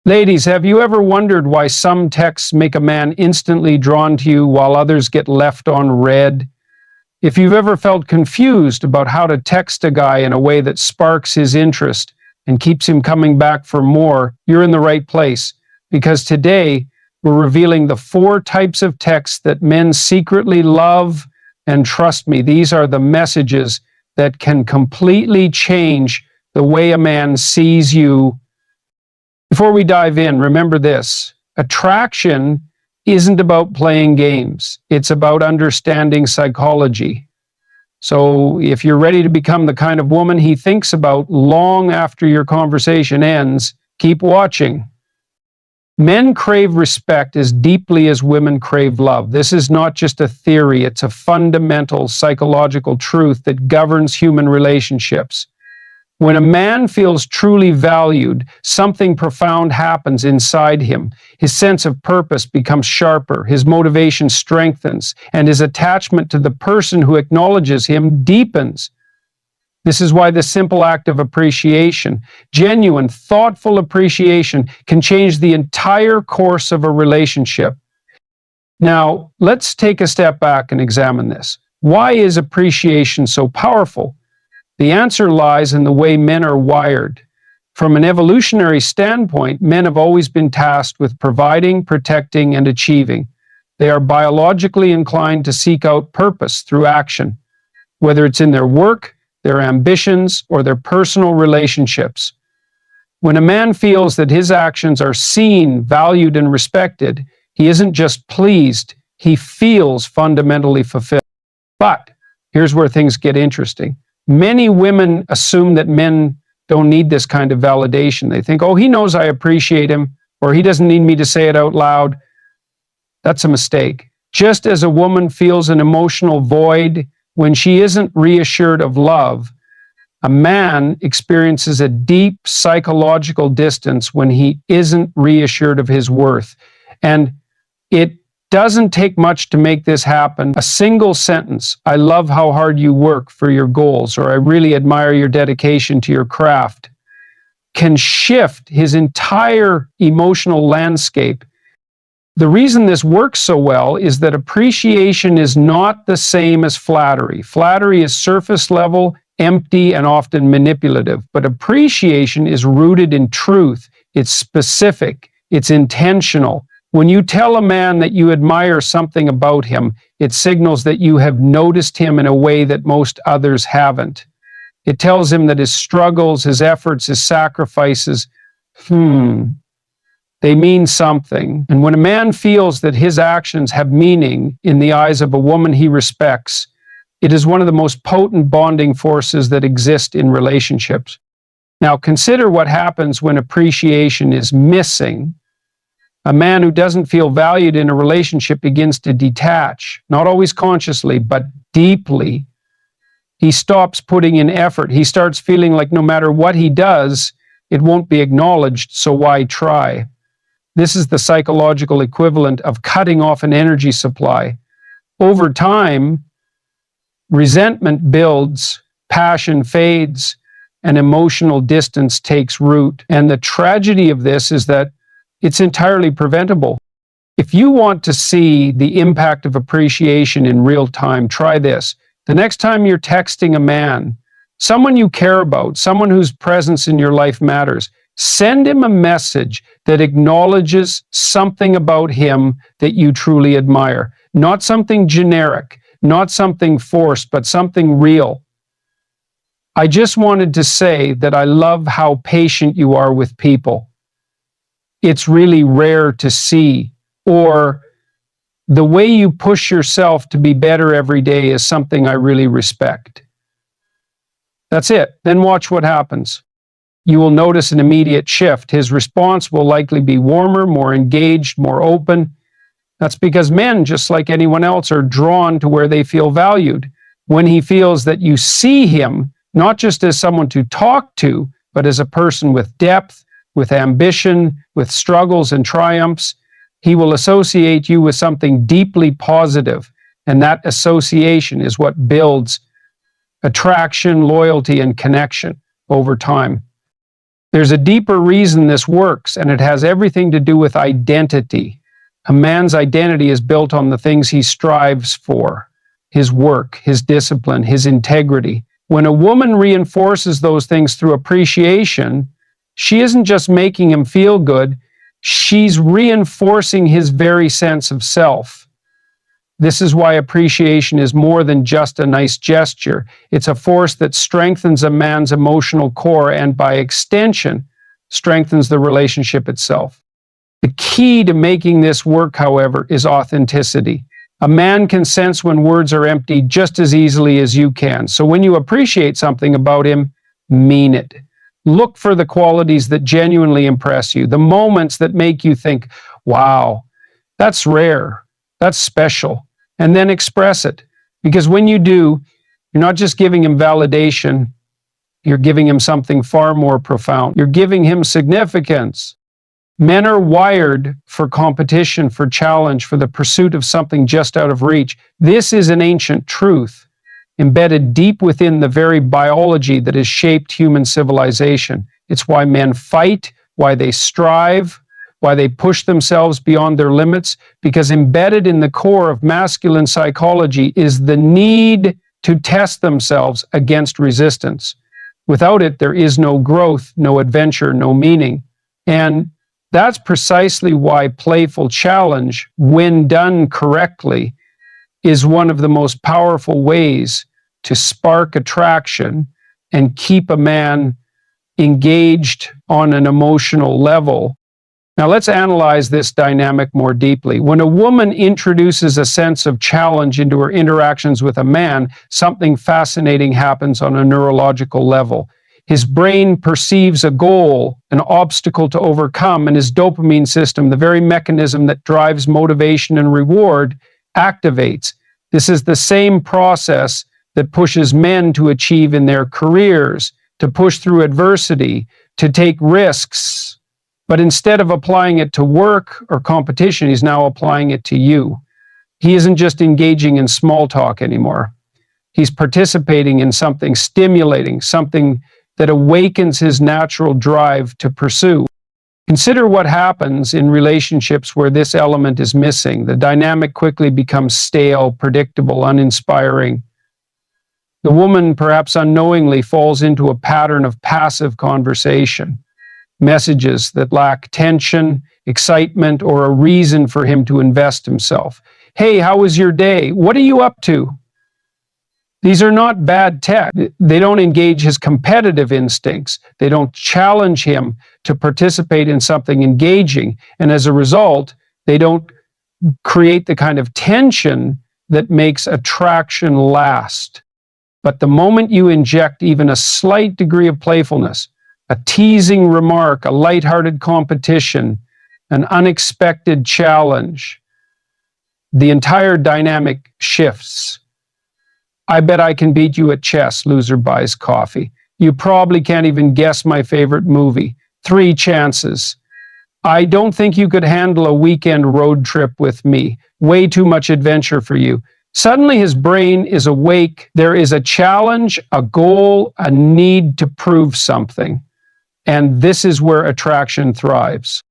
Ladies, have you ever wondered why some texts make a man instantly drawn to you while others get left on read? If you've ever felt confused about how to text a guy in a way that sparks his interest and keeps him coming back for more, you're in the right place. Because today, we're revealing the 4 types of texts that men secretly love, and trust me, these are the messages that can completely change the way a man sees you. Before we dive in, remember this: attraction isn't about playing games. It's about understanding psychology. So if you're ready to become the kind of woman he thinks about long after your conversation ends, keep watching. Men crave respect as deeply as women crave love. This is not just a theory, it's a fundamental psychological truth that governs human relationships. When a man feels truly valued, something profound happens inside him. His sense of purpose becomes sharper, his motivation strengthens, and his attachment to the person who acknowledges him deepens. This is why the simple act of appreciation, genuine, thoughtful appreciation, can change the entire course of a relationship. Now, let's take a step back and examine this. Why is appreciation so powerful? The answer lies in the way men are wired. From an evolutionary standpoint, men have always been tasked with providing, protecting, and achieving. They are biologically inclined to seek out purpose through action, whether it's in their work, their ambitions, or their personal relationships. When a man feels that his actions are seen, valued, and respected, he isn't just pleased, he feels fundamentally fulfilled. But here's where things get interesting. Many women assume that men don't need this kind of validation. They think, oh, he knows I appreciate him, or he doesn't need me to say it out loud. That's a mistake. Just as a woman feels an emotional void when she isn't reassured of love, a man experiences a deep psychological distance when he isn't reassured of his worth. And it doesn't take much to make this happen. A single sentence, "I love how hard you work for your goals," or "I really admire your dedication to your craft," can shift his entire emotional landscape. The reason this works so well is that appreciation is not the same as flattery. Flattery is surface level, empty, and often manipulative. But appreciation is rooted in truth. It's specific. It's intentional. When you tell a man that you admire something about him, it signals that you have noticed him in a way that most others haven't. It tells him that his struggles, his efforts, his sacrifices, they mean something. And when a man feels that his actions have meaning in the eyes of a woman he respects, it is one of the most potent bonding forces that exist in relationships. Now, consider what happens when appreciation is missing. A man who doesn't feel valued in a relationship begins to detach, not always consciously, but deeply. He stops putting in effort. He starts feeling like no matter what he does, it won't be acknowledged, so why try? This is the psychological equivalent of cutting off an energy supply. Over time, resentment builds, passion fades, and emotional distance takes root. And the tragedy of this is that it's entirely preventable. If you want to see the impact of appreciation in real time, try this. The next time you're texting a man, someone you care about, someone whose presence in your life matters, send him a message that acknowledges something about him that you truly admire. Not something generic, not something forced, but something real. "I just wanted to say that I love how patient you are with people. It's really rare to see," or "the way you push yourself to be better every day is something I really respect." That's it. Then watch what happens. You will notice an immediate shift. His response will likely be warmer, more engaged, more open. That's because men, just like anyone else, are drawn to where they feel valued. When he feels that you see him, not just as someone to talk to, but as a person with depth, with ambition, with struggles and triumphs, he will associate you with something deeply positive. And that association is what builds attraction, loyalty, and connection over time. There's a deeper reason this works, and it has everything to do with identity. A man's identity is built on the things he strives for, his work, his discipline, his integrity. When a woman reinforces those things through appreciation, she isn't just making him feel good, she's reinforcing his very sense of self. This is why appreciation is more than just a nice gesture. It's a force that strengthens a man's emotional core and, by extension, strengthens the relationship itself. The key to making this work, however, is authenticity. A man can sense when words are empty just as easily as you can. So when you appreciate something about him, mean it. Look for the qualities that genuinely impress you, the moments that make you think, wow, that's rare, that's special. And then express it. Because when you do, you're not just giving him validation, you're giving him something far more profound. You're giving him significance. Men are wired for competition, for challenge, for the pursuit of something just out of reach. This is an ancient truth, embedded deep within the very biology that has shaped human civilization. It's why men fight, why they strive, why they push themselves beyond their limits, because embedded in the core of masculine psychology is the need to test themselves against resistance. Without it, there is no growth, no adventure, no meaning. And that's precisely why playful challenge, when done correctly, is one of the most powerful ways to spark attraction and keep a man engaged on an emotional level. Now let's analyze this dynamic more deeply. When a woman introduces a sense of challenge into her interactions with a man, something fascinating happens on a neurological level. His brain perceives a goal, an obstacle to overcome, and his dopamine system, the very mechanism that drives motivation and reward, activates. This is the same process that pushes men to achieve in their careers, to push through adversity, to take risks. But instead of applying it to work or competition, he's now applying it to you. He isn't just engaging in small talk anymore. He's participating in something stimulating, something that awakens his natural drive to pursue. Consider what happens in relationships where this element is missing. The dynamic quickly becomes stale, predictable, uninspiring. The woman, perhaps unknowingly, falls into a pattern of passive conversation. Messages that lack tension, excitement, or a reason for him to invest himself. Hey, how was your day? What are you up to? These are not bad tech. They don't engage his competitive instincts. They don't challenge him to participate in something engaging. And as a result, they don't create the kind of tension that makes attraction last. But the moment you inject even a slight degree of playfulness, a teasing remark, a lighthearted competition, an unexpected challenge, the entire dynamic shifts. I bet I can beat you at chess, loser buys coffee. You probably can't even guess my favorite movie. 3 chances. I don't think you could handle a weekend road trip with me. Way too much adventure for you. Suddenly his brain is awake. There is a challenge, a goal, a need to prove something. And this is where attraction thrives.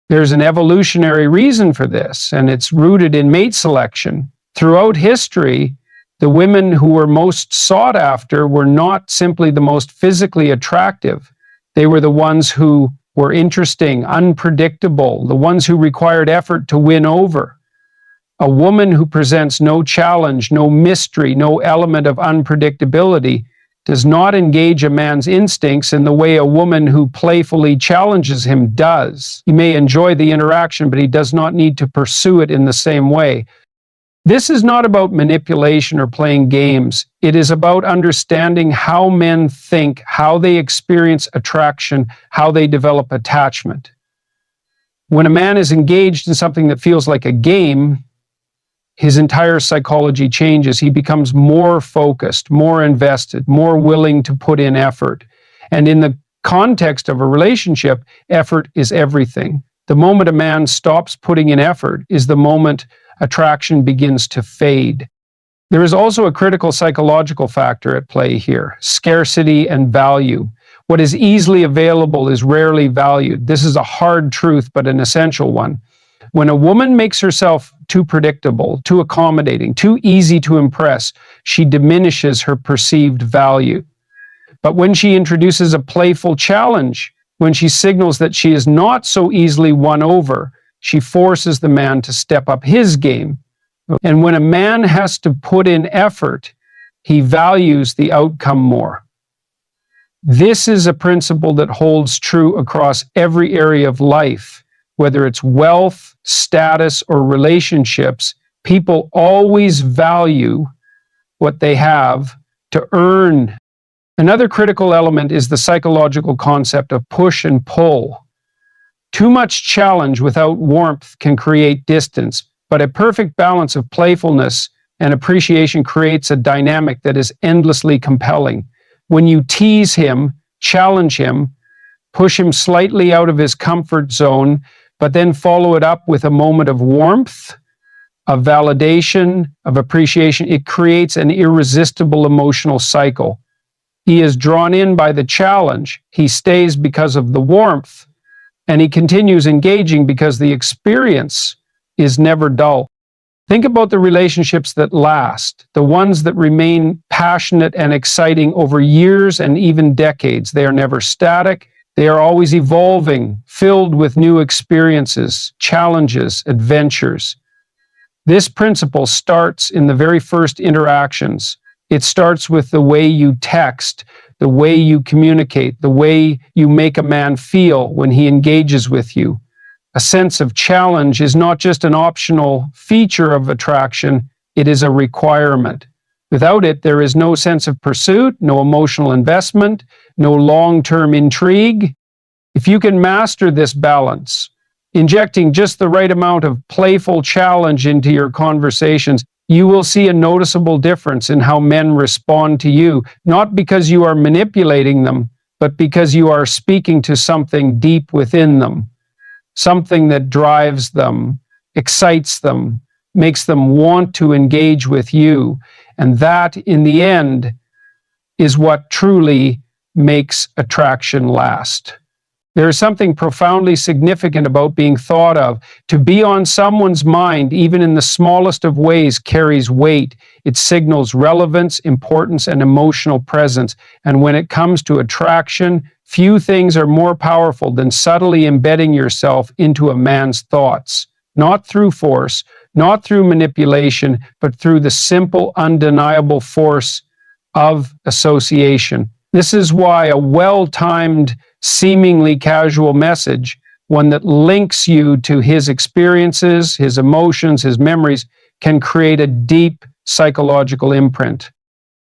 There's an evolutionary reason for this, and it's rooted in mate selection. Throughout history, the women who were most sought after were not simply the most physically attractive. They were the ones who were interesting, unpredictable, the ones who required effort to win over. A woman who presents no challenge, no mystery, no element of unpredictability does not engage a man's instincts in the way a woman who playfully challenges him does. He may enjoy the interaction, but he does not need to pursue it in the same way. This is not about manipulation or playing games. It is about understanding how men think, how they experience attraction, how they develop attachment. When a man is engaged in something that feels like a game, his entire psychology changes. He becomes more focused, more invested, more willing to put in effort. And in the context of a relationship, effort is everything. The moment a man stops putting in effort is the moment attraction begins to fade. There is also a critical psychological factor at play here: scarcity and value. What is easily available is rarely valued. This is a hard truth, but an essential one. When a woman makes herself too predictable, too accommodating, too easy to impress, she diminishes her perceived value. But when she introduces a playful challenge, when she signals that she is not so easily won over, she forces the man to step up his game. And when a man has to put in effort, he values the outcome more. This is a principle that holds true across every area of life, whether it's wealth, status, or relationships. People always value what they have to earn. Another critical element is the psychological concept of push and pull. Too much challenge without warmth can create distance, but a perfect balance of playfulness and appreciation creates a dynamic that is endlessly compelling. When you tease him, challenge him, push him slightly out of his comfort zone, but then follow it up with a moment of warmth, of validation, of appreciation, it creates an irresistible emotional cycle. He is drawn in by the challenge, he stays because of the warmth, and he continues engaging because the experience is never dull. Think about the relationships that last, the ones that remain passionate and exciting over years and even decades. They are never static. They are always evolving, filled with new experiences, challenges, adventures. This principle starts in the very first interactions. It starts with the way you text, the way you communicate, the way you make a man feel when he engages with you. A sense of challenge is not just an optional feature of attraction, it is a requirement. Without it, there is no sense of pursuit, no emotional investment, no long-term intrigue. If you can master this balance, injecting just the right amount of playful challenge into your conversations, you will see a noticeable difference in how men respond to you, not because you are manipulating them, but because you are speaking to something deep within them. Something that drives them, excites them, makes them want to engage with you. And that, in the end, is what truly makes attraction last. There is something profoundly significant about being thought of. To be on someone's mind, even in the smallest of ways, carries weight. It signals relevance, importance, and emotional presence. And when it comes to attraction, few things are more powerful than subtly embedding yourself into a man's thoughts. Not through force, not through manipulation, but through the simple, undeniable force of association. This is why a well-timed, seemingly casual message, one that links you to his experiences, his emotions, his memories, can create a deep psychological imprint.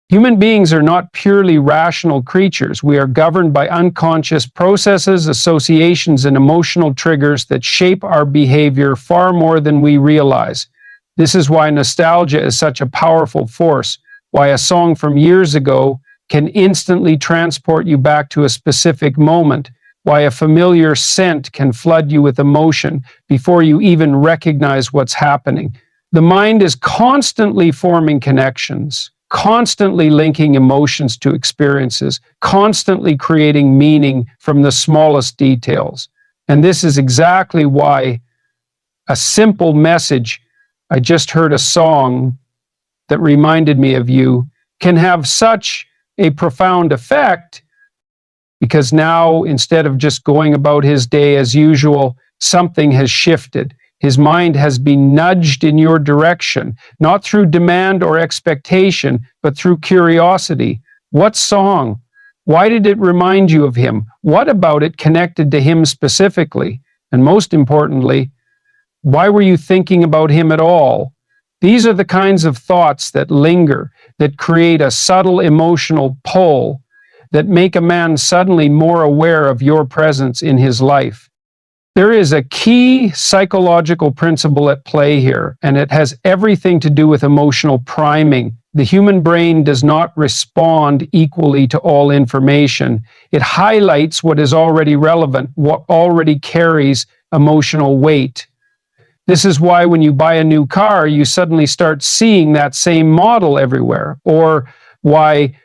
Human beings are not purely rational creatures. We are governed by unconscious processes, associations, and emotional triggers that shape our behavior far more than we realize. This is why nostalgia is such a powerful force, why a song from years ago can instantly transport you back to a specific moment, why a familiar scent can flood you with emotion before you even recognize what's happening. The mind is constantly forming connections, constantly linking emotions to experiences, constantly creating meaning from the smallest details. And this is exactly why a simple message, I just heard a song that reminded me of you, can have such a profound effect, because now, instead of just going about his day as usual, something has shifted. His mind has been nudged in your direction, not through demand or expectation, but through curiosity. What song? Why did it remind you of him? What about it connected to him specifically? And most importantly, why were you thinking about him at all? These are the kinds of thoughts that linger, that create a subtle emotional pull, that make a man suddenly more aware of your presence in his life. There is a key psychological principle at play here, and it has everything to do with emotional priming. The human brain does not respond equally to all information. It highlights what is already relevant, what already carries emotional weight. This is why when you buy a new car, you suddenly start seeing that same model everywhere, or why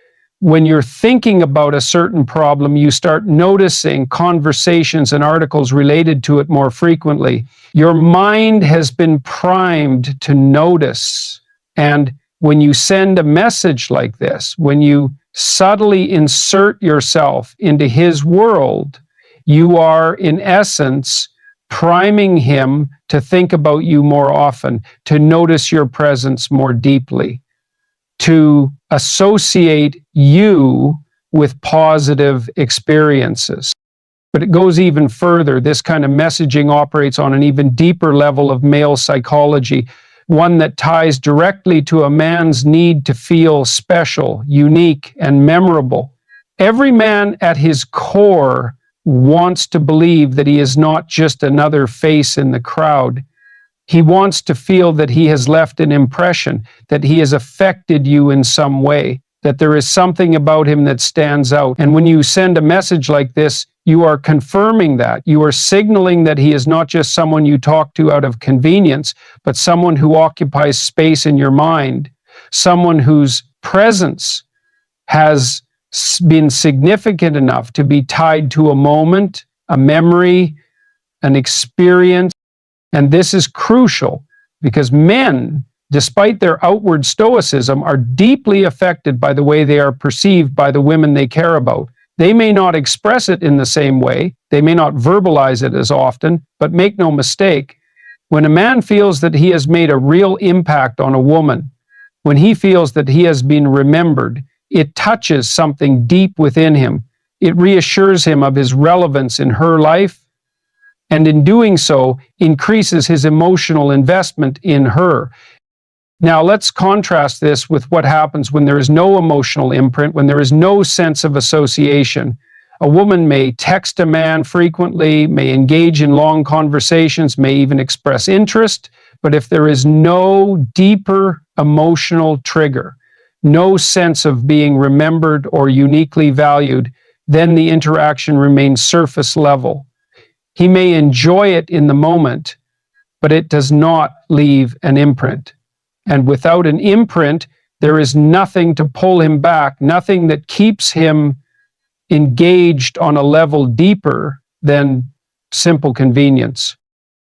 when you're thinking about a certain problem, you start noticing conversations and articles related to it more frequently. Your mind has been primed to notice. And when you send a message like this, when you subtly insert yourself into his world, you are, in essence, priming him to think about you more often, to notice your presence more deeply, to associate you with positive experiences. But it goes even further. This kind of messaging operates on an even deeper level of male psychology, one that ties directly to a man's need to feel special, unique, and memorable. Every man at his core wants to believe that he is not just another face in the crowd. He wants to feel that he has left an impression, that he has affected you in some way, that there is something about him that stands out. And when you send a message like this, you are confirming that. You are signaling that he is not just someone you talk to out of convenience, but someone who occupies space in your mind, someone whose presence has been significant enough to be tied to a moment, a memory, an experience. And this is crucial because men, despite their outward stoicism, are deeply affected by the way they are perceived by the women they care about. They may not express it in the same way, they may not verbalize it as often, but make no mistake, when a man feels that he has made a real impact on a woman, when he feels that he has been remembered, it touches something deep within him. It reassures him of his relevance in her life, and in doing so, increases his emotional investment in her. Now, let's contrast this with what happens when there is no emotional imprint, when there is no sense of association. A woman may text a man frequently, may engage in long conversations, may even express interest, but if there is no deeper emotional trigger, no sense of being remembered or uniquely valued, then the interaction remains surface level. He may enjoy it in the moment, but it does not leave an imprint. And without an imprint, there is nothing to pull him back, nothing that keeps him engaged on a level deeper than simple convenience.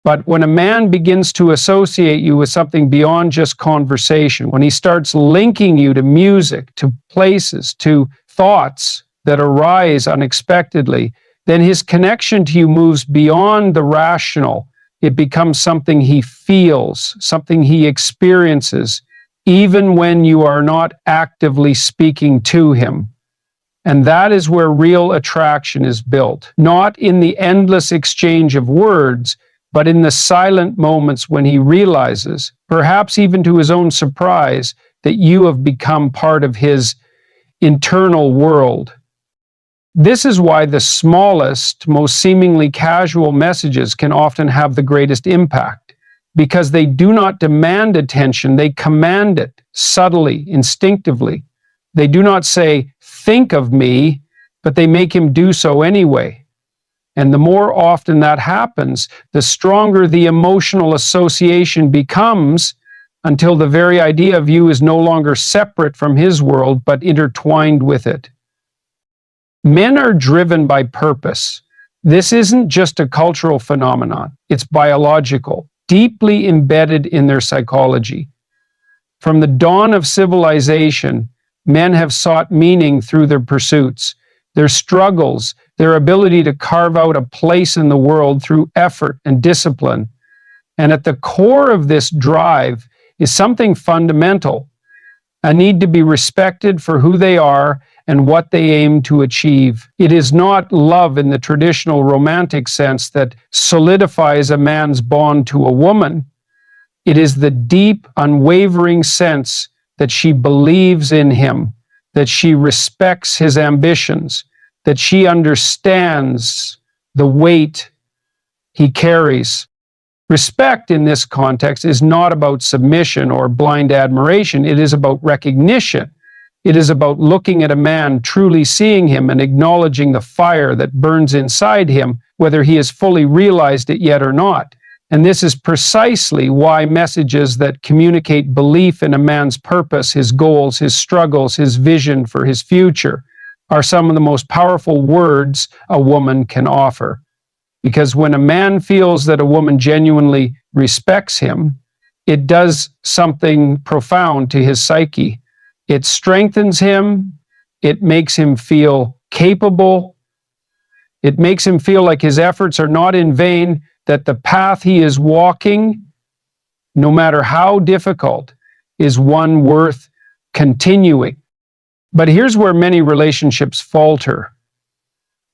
But when a man begins to associate you with something beyond just conversation, when he starts linking you to music, to places, to thoughts that arise unexpectedly, then his connection to you moves beyond the rational. It becomes something he feels, something he experiences, even when you are not actively speaking to him. And that is where real attraction is built, not in the endless exchange of words, but in the silent moments when he realizes, perhaps even to his own surprise, that you have become part of his internal world. This is why the smallest, most seemingly casual messages can often have the greatest impact, because they do not demand attention, they command it subtly, instinctively. They do not say, "Think of me," but they make him do so anyway. And the more often that happens, the stronger the emotional association becomes, until the very idea of you is no longer separate from his world, but intertwined with it. Men are driven by purpose. This isn't just a cultural phenomenon, it's biological, deeply embedded in their psychology. From the dawn of civilization, men have sought meaning through their pursuits, their struggles, their ability to carve out a place in the world through effort and discipline. And at the core of this drive is something fundamental, a need to be respected for who they are and what they aim to achieve. It is not love in the traditional romantic sense that solidifies a man's bond to a woman. It is the deep, unwavering sense that she believes in him, that she respects his ambitions, that she understands the weight he carries. Respect in this context is not about submission or blind admiration. It is about recognition. It is about looking at a man, truly seeing him and acknowledging the fire that burns inside him, whether he has fully realized it yet or not. And this is precisely why messages that communicate belief in a man's purpose, his goals, his struggles, his vision for his future are some of the most powerful words a woman can offer. Because when a man feels that a woman genuinely respects him, it does something profound to his psyche. It strengthens him. It makes him feel capable. It makes him feel like his efforts are not in vain, that the path he is walking, no matter how difficult, is one worth continuing. But here's where many relationships falter.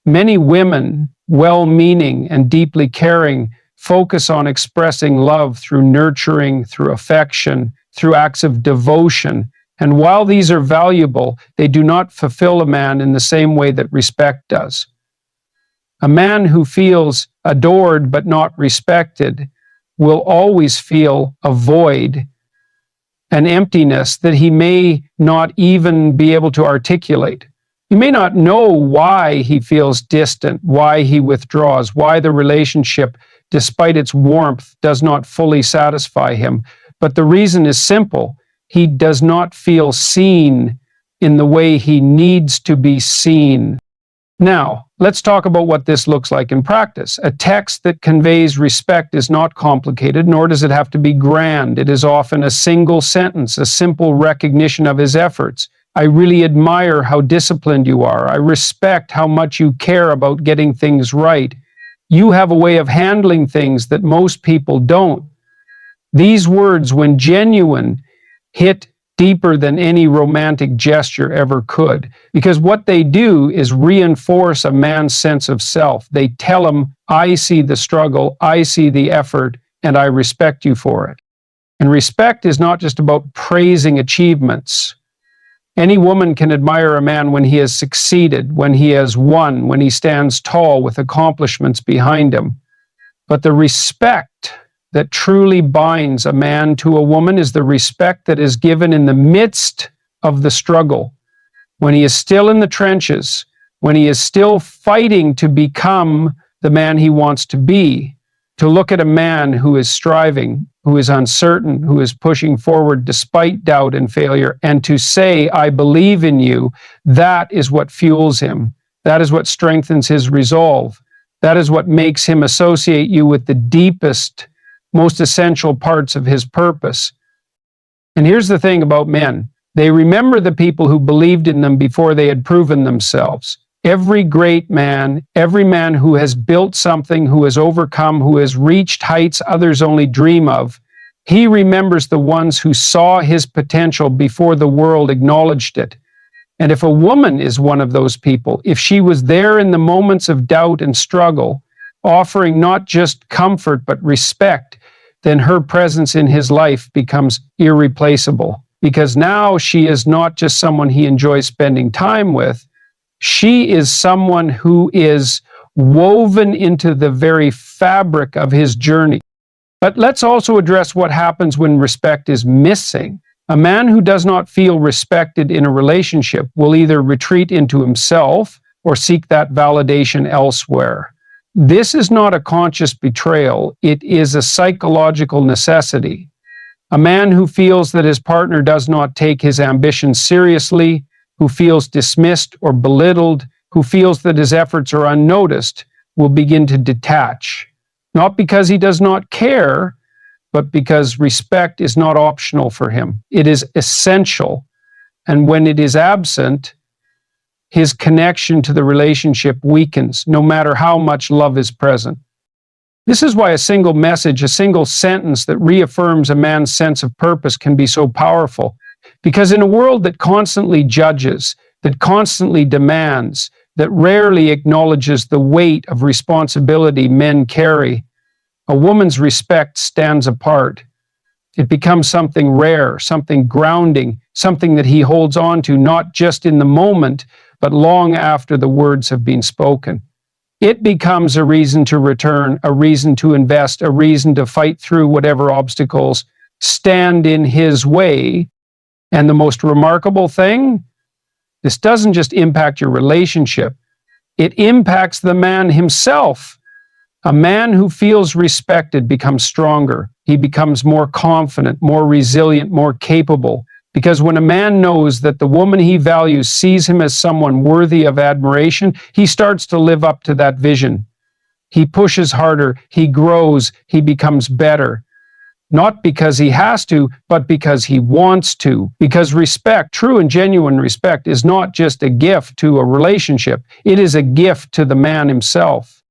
Many women, well-meaning and deeply caring, focus on expressing love through nurturing, through affection, through acts of devotion. And while these are valuable, they do not fulfill a man in the same way that respect does. A man who feels adored but not respected will always feel a void, an emptiness that he may not even be able to articulate. He may not know why he feels distant, why he withdraws, why the relationship, despite its warmth, does not fully satisfy him. But the reason is simple. He does not feel seen in the way he needs to be seen. Now, let's talk about what this looks like in practice. A text that conveys respect is not complicated, nor does it have to be grand. It is often a single sentence, a simple recognition of his efforts. I really admire how disciplined you are. I respect how much you care about getting things right. You have a way of handling things that most people don't. These words, when genuine, hit deeper than any romantic gesture ever could, because what they do is reinforce a man's sense of self. They tell him, I see the struggle, I see the effort, and I respect you for it. And respect is not just about praising achievements. Any woman can admire a man when he has succeeded, when he has won, when he stands tall with accomplishments behind him. But the respect that truly binds a man to a woman is the respect that is given in the midst of the struggle, when he is still in the trenches, when he is still fighting to become the man he wants to be. To look at a man who is striving, who is uncertain, who is pushing forward despite doubt and failure, and to say, I believe in you, that is what fuels him. That is what strengthens his resolve. That is what makes him associate you with the deepest, most essential parts of his purpose. And here's the thing about men. They remember the people who believed in them before they had proven themselves. Every great man, every man who has built something, who has overcome, who has reached heights others only dream of, he remembers the ones who saw his potential before the world acknowledged it. And if a woman is one of those people, if she was there in the moments of doubt and struggle, offering not just comfort but respect, then her presence in his life becomes irreplaceable. Because now she is not just someone he enjoys spending time with, she is someone who is woven into the very fabric of his journey. But let's also address what happens when respect is missing. A man who does not feel respected in a relationship will either retreat into himself or seek that validation elsewhere. This is not a conscious betrayal, it is a psychological necessity. A man who feels that his partner does not take his ambitions seriously, who feels dismissed or belittled, who feels that his efforts are unnoticed, will begin to detach. Not because he does not care, but because respect is not optional for him. It is essential. And when it is absent, his connection to the relationship weakens, no matter how much love is present. This is why a single message, a single sentence that reaffirms a man's sense of purpose can be so powerful. Because in a world that constantly judges, that constantly demands, that rarely acknowledges the weight of responsibility men carry, a woman's respect stands apart. It becomes something rare, something grounding, something that he holds on to not just in the moment, but long after the words have been spoken. It becomes a reason to return, a reason to invest, a reason to fight through whatever obstacles stand in his way. And the most remarkable thing, this doesn't just impact your relationship, it impacts the man himself. A man who feels respected becomes stronger. He becomes more confident, more resilient, more capable. Because when a man knows that the woman he values sees him as someone worthy of admiration, he starts to live up to that vision. He pushes harder, he grows, he becomes better. Not because he has to, but because he wants to. Because respect, true and genuine respect, is not just a gift to a relationship, it is a gift to the man himself.